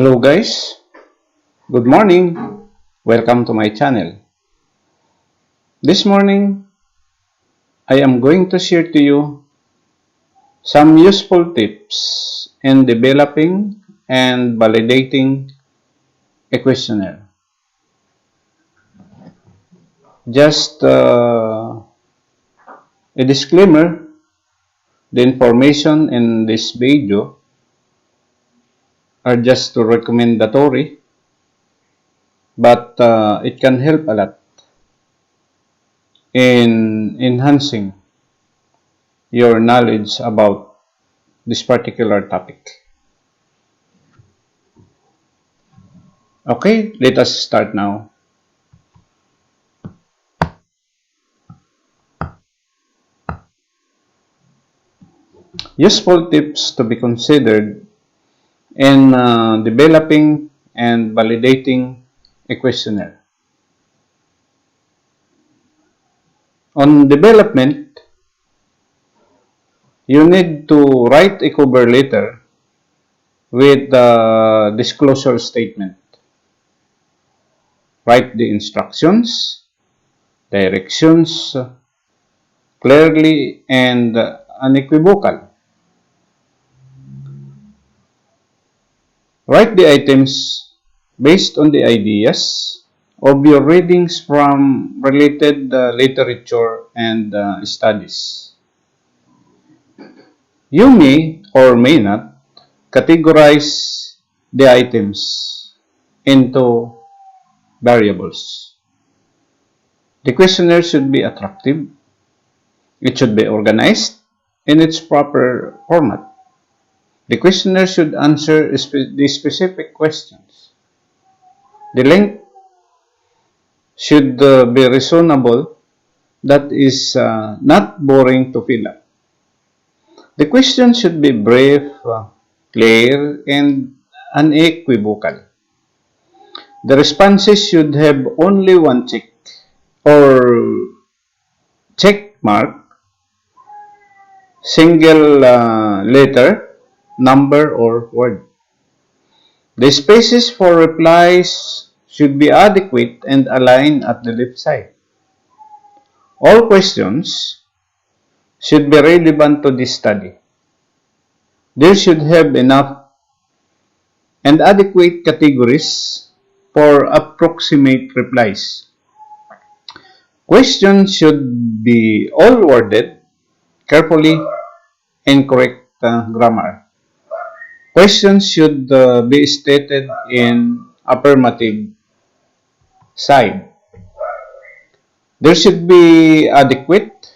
Hello guys, good morning. Welcome to my channel. This morning, I am going to share to you some useful tips in developing and validating a questionnaire. Just a disclaimer, the information in this video are just recommendatory, but it can help a lot in enhancing your knowledge about this particular topic. Okay, let us start now. Useful tips to be considered in developing and validating a questionnaire. On development, you need to write a cover letter with the disclosure statement. Write the instructions, directions clearly and unequivocal. Write the items based on the ideas of your readings from related literature and studies. You may or may not categorize the items into variables. The questionnaire should be attractive. It should be organized in its proper format. The questionnaire should answer the specific questions. The length should be reasonable, that is not boring to fill up. The questions should be brief, clear, and unequivocal. The responses should have only one check or check mark, single letter, number, or word. The spaces for replies should be adequate and aligned at the left side. All questions should be relevant to this study. There should have enough and adequate categories for approximate replies. Questions should be all worded carefully in correct grammar. Questions should be stated in affirmative side. There should be adequate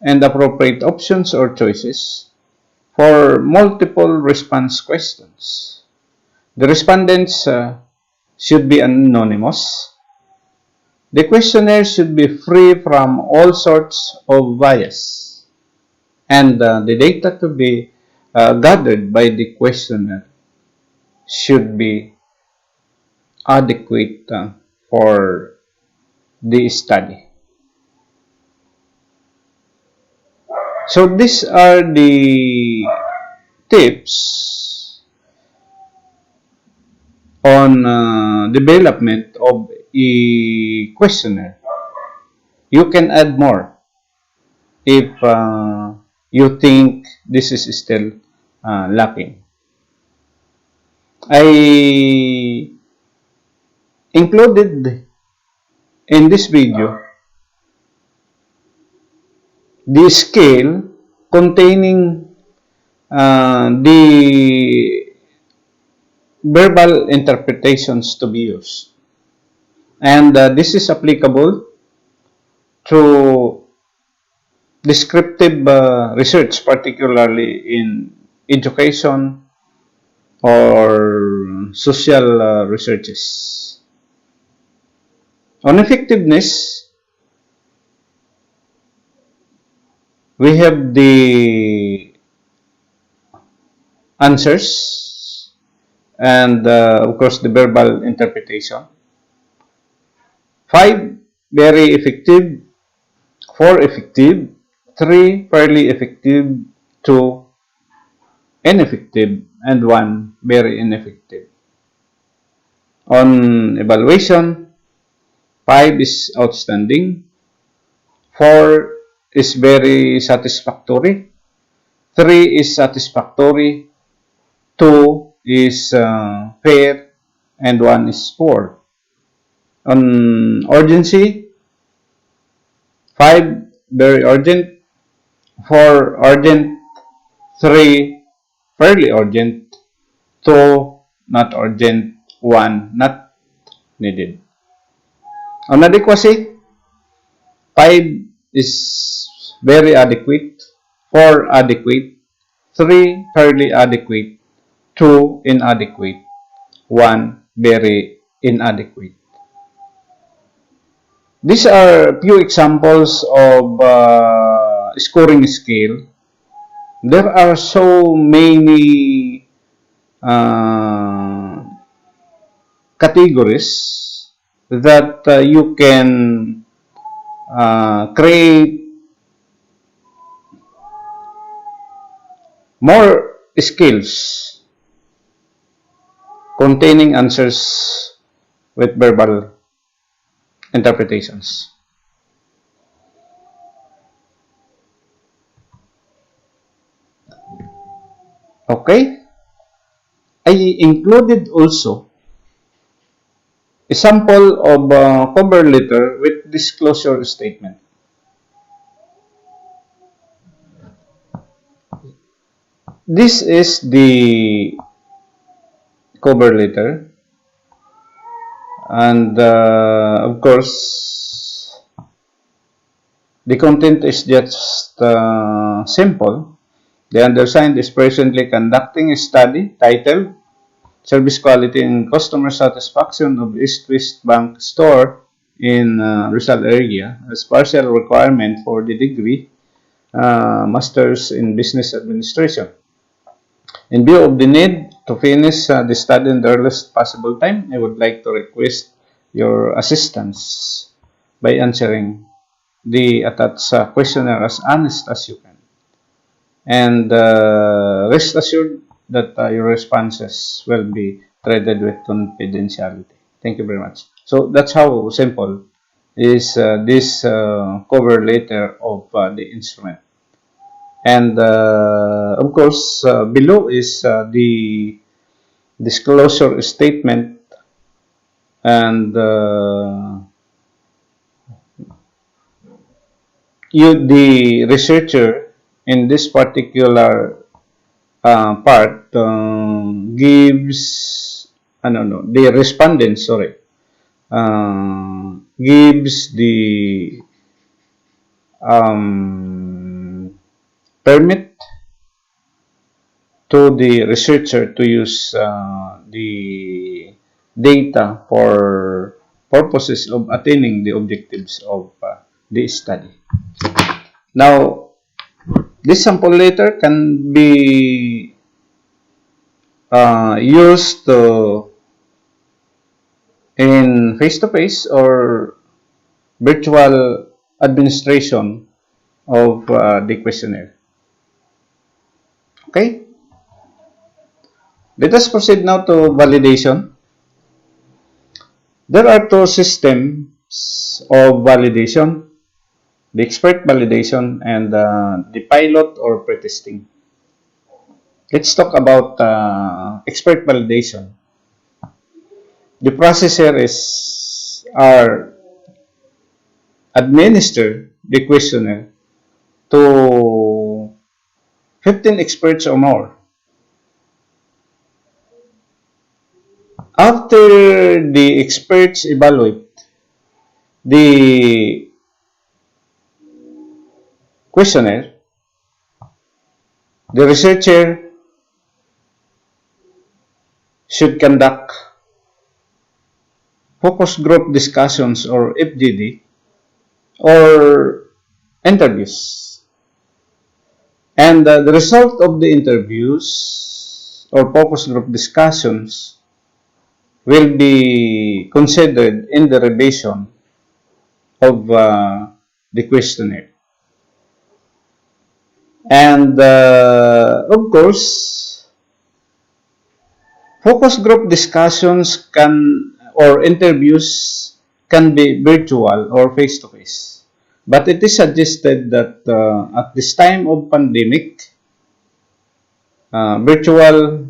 and appropriate options or choices for multiple response questions. The respondents should be anonymous. The questionnaire should be free from all sorts of bias, and the data to be gathered by the questionnaire should be adequate for the study. So these are the tips on development of a questionnaire. You can add more if you think this is still lacking. I included in this video the scale containing the verbal interpretations to be used. And this is applicable to descriptive research, particularly in education or social researches. On effectiveness, we have the answers and of course the verbal interpretation. 5, very effective. 4, effective. 3, fairly effective. 2, ineffective. And 1, very ineffective. On evaluation, 5 is outstanding, 4 is very satisfactory, 3 is satisfactory, 2 is fair, and 1 is poor. On urgency, 5 very urgent, 4 urgent, 3 fairly urgent, 2 not urgent, 1 not needed. On adequacy, 5 is very adequate, 4 adequate, 3 fairly adequate, 2 inadequate, 1 very inadequate. These are few examples of scoring scale. There are so many uh, categories that you can create more skills containing answers with verbal interpretations. Okay, I included also a sample of cover letter with disclosure statement. This is the cover letter, and of course, the content is just simple. The undersigned is presently conducting a study titled Service Quality and Customer Satisfaction of East West Bank Store in Rizal area as partial requirement for the degree Masters in Business Administration. In view of the need to finish the study in the earliest possible time, I would like to request your assistance by answering the attached questionnaire as honest as you can. And rest assured that your responses will be treated with confidentiality. Thank you very much. So that's how simple is this cover letter of the instrument. And of course, below is the disclosure statement, and the researcher in this particular part gives, I don't know, the respondent, sorry, gives the permit to the researcher to use the data for purposes of attaining the objectives of the study. Now, this sample letter can be used in face-to-face or virtual administration of the questionnaire. Okay? Let us proceed now to validation. There are two systems of validation, the expert validation and the pilot or pretesting. Let's talk about expert validation. The process here is administer the questionnaire to 15 experts or more. After the experts evaluate the questionnaire, the researcher should conduct focus group discussions or FGD or interviews. And the result of the interviews or focus group discussions will be considered in the revision of the questionnaire. And of course, focus group discussions can or interviews can be virtual or face-to-face. But it is suggested that at this time of pandemic, virtual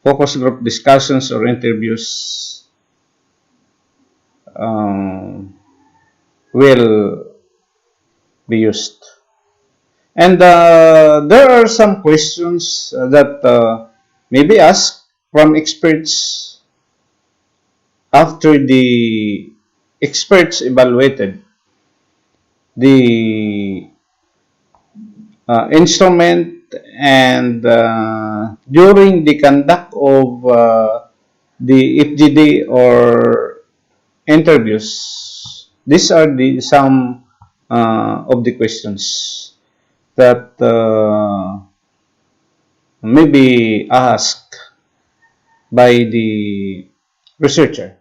focus group discussions or interviews um, will be used. And there are some questions that may be asked from experts after the experts evaluated the instrument and during the conduct of the FGD or interviews. These are the some of the questions that may be asked by the researcher.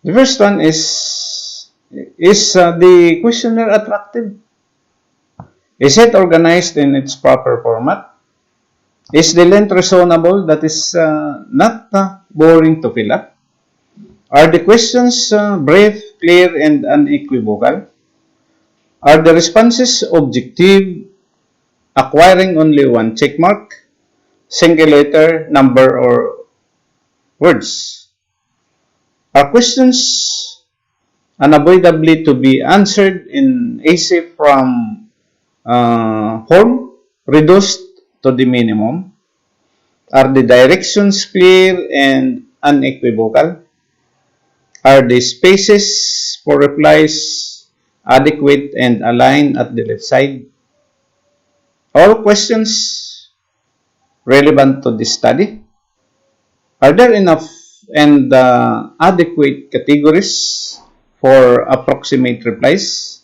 The first one is the questionnaire attractive? Is it organized in its proper format? Is the length reasonable? That is not boring to fill up. Are the questions brief, clear, and unequivocal? Are the responses objective, acquiring only one checkmark, single letter, number, or words? Are questions unavoidably to be answered in easy from form, reduced to the minimum? Are the directions clear and unequivocal? Are the spaces for replies adequate and aligned at the left side? All questions relevant to this study? Are there enough and adequate categories for approximate replies?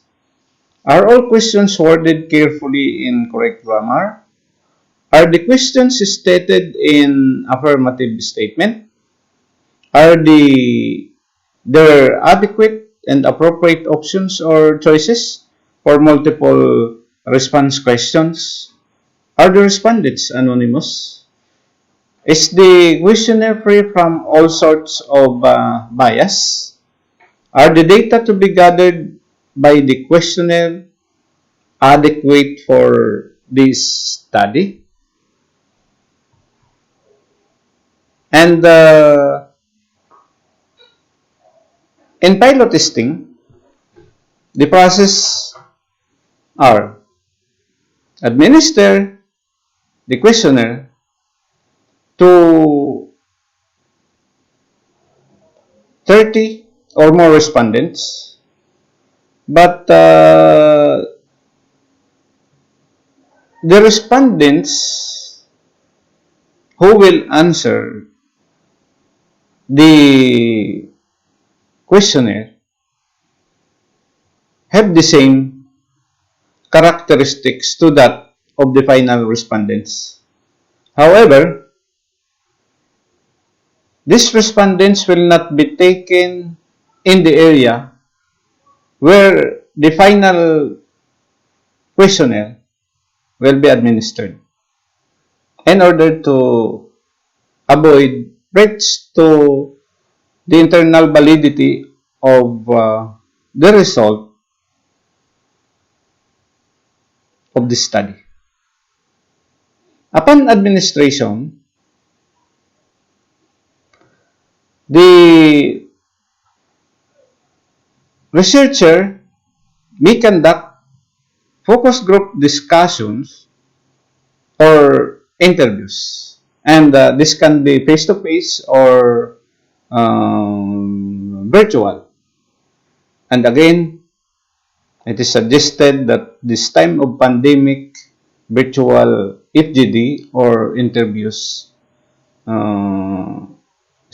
Are all questions worded carefully in correct grammar? Are the questions stated in affirmative statement? Are there adequate and appropriate options or choices for multiple response questions? Are the respondents anonymous? Is the questionnaire free from all sorts of bias? Are the data to be gathered by the questionnaire adequate for this study? And in pilot testing, the process are administer the questionnaire to 30 or more respondents, but the respondents who will answer the questionnaire have the same characteristics to that of the final respondents. However, these respondents will not be taken in the area where the final questionnaire will be administered in order to avoid threats to the internal validity of the result of the study. Upon administration, the researcher may conduct focus group discussions or interviews. And this can be face-to-face or virtual. And again, it is suggested that this time of pandemic, virtual FGD or interviews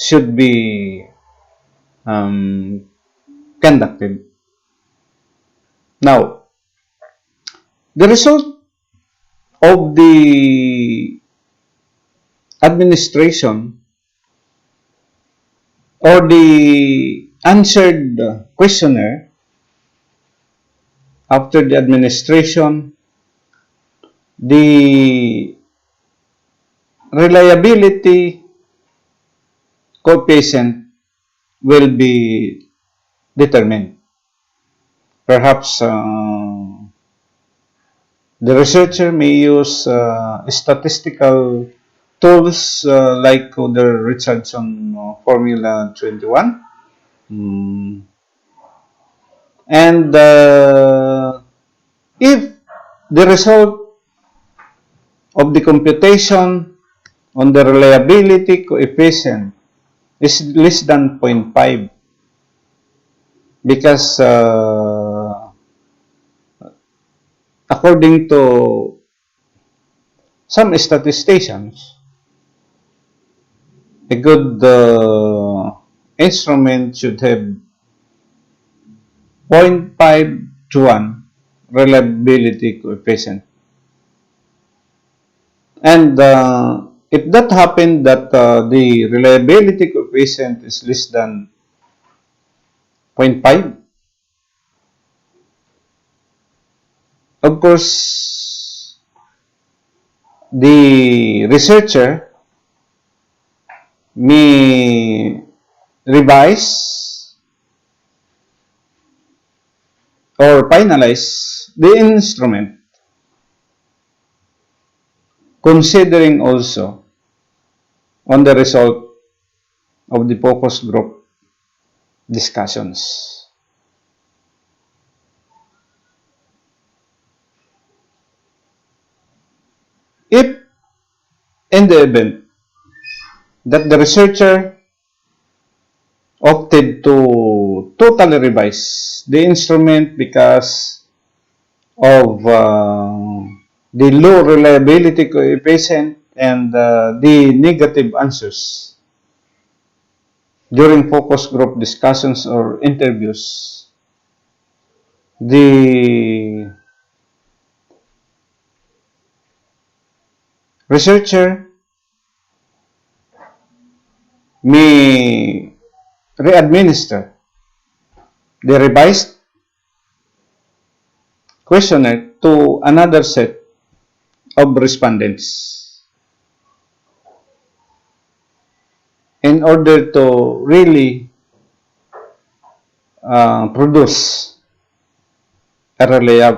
should be um, conducted. Now, the result of the administration or the answered questionnaire after the administration, the reliability coefficient will be determined. Perhaps the researcher may use statistical tools like the Richardson Formula 21. Mm. And if the result of the computation on the reliability coefficient is less than 0.5, because according to some statisticians, a good instrument should have 0.5 to 1 reliability coefficient. And if that happened that the reliability coefficient is less than 0.5, of course, the researcher may revise or finalize the instrument, considering also on the result of the focus group discussions. If in the event that the researcher opted to totally revise the instrument because of the low reliability coefficient and the negative answers during focus group discussions or interviews, the researcher may re-administer the revised questionnaire to another set of respondents in order to really produce a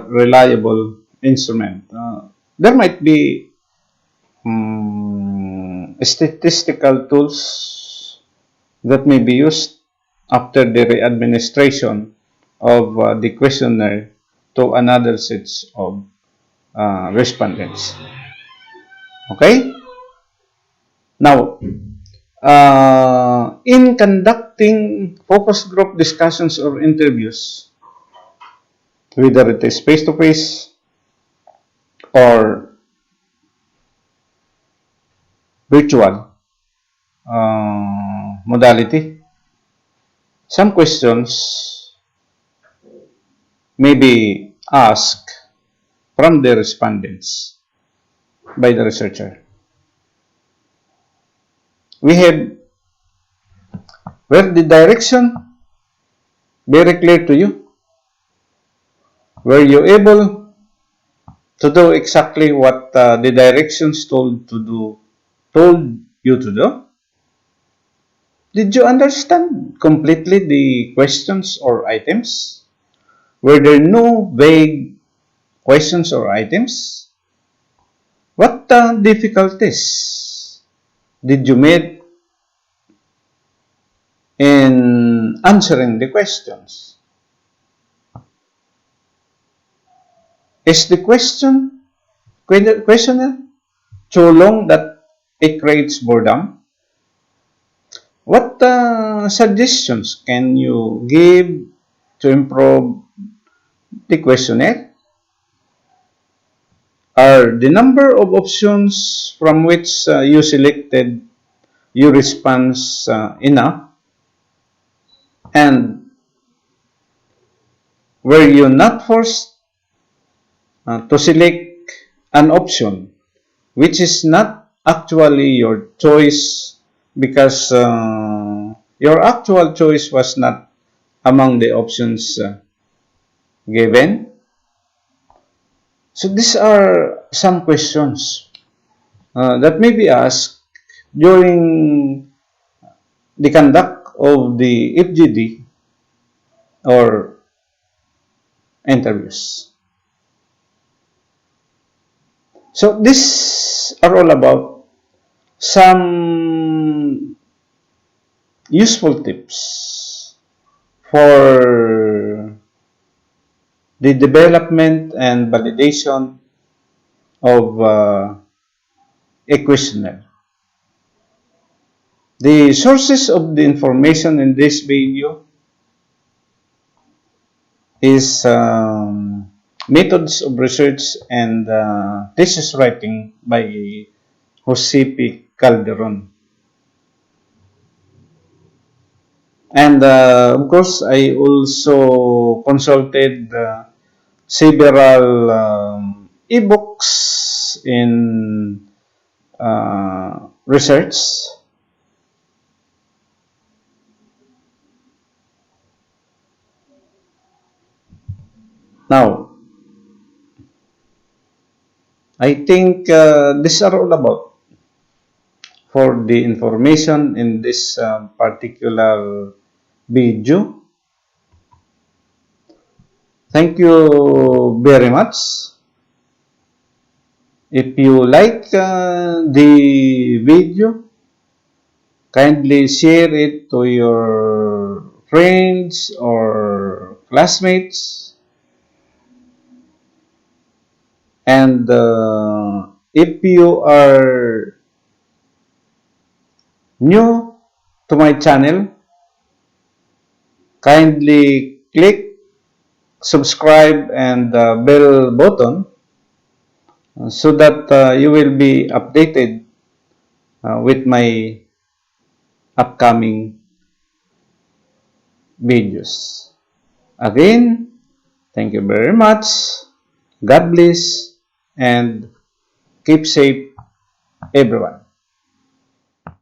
reliable instrument. There might be statistical tools that may be used after the re-administration of the questionnaire to another sets of respondents. Okay? Now, in conducting focus group discussions or interviews, whether it is face-to-face or virtual modality, some questions may be asked from the respondents by the researcher. We have, were the direction very clear to you? Were you able to do exactly what the directions told you to do? Did you understand completely the questions or items? Were there no vague questions or items? What difficulties did you meet in answering the questions? Is the questionnaire too long that it creates boredom? What suggestions can you give to improve the questionnaire? Are the number of options from which you selected your response enough? And were you not forced to select an option which is not actually your choice because your actual choice was not among the options given? So these are some questions that may be asked during the conduct of the FGD or interviews. So these are all about some useful tips for the development and validation of a questionnaire. The sources of the information in this video is methods of research and thesis writing by Jose P. Calderon. And of course, I also consulted several ebooks in research. Now, I think these are all about for the information in this particular video. Thank you very much. If you like the video, kindly share it to your friends or classmates. And if you are new to my channel, kindly click subscribe and bell button so that you will be updated with my upcoming videos. Again, thank you very much. God bless and keep safe, everyone.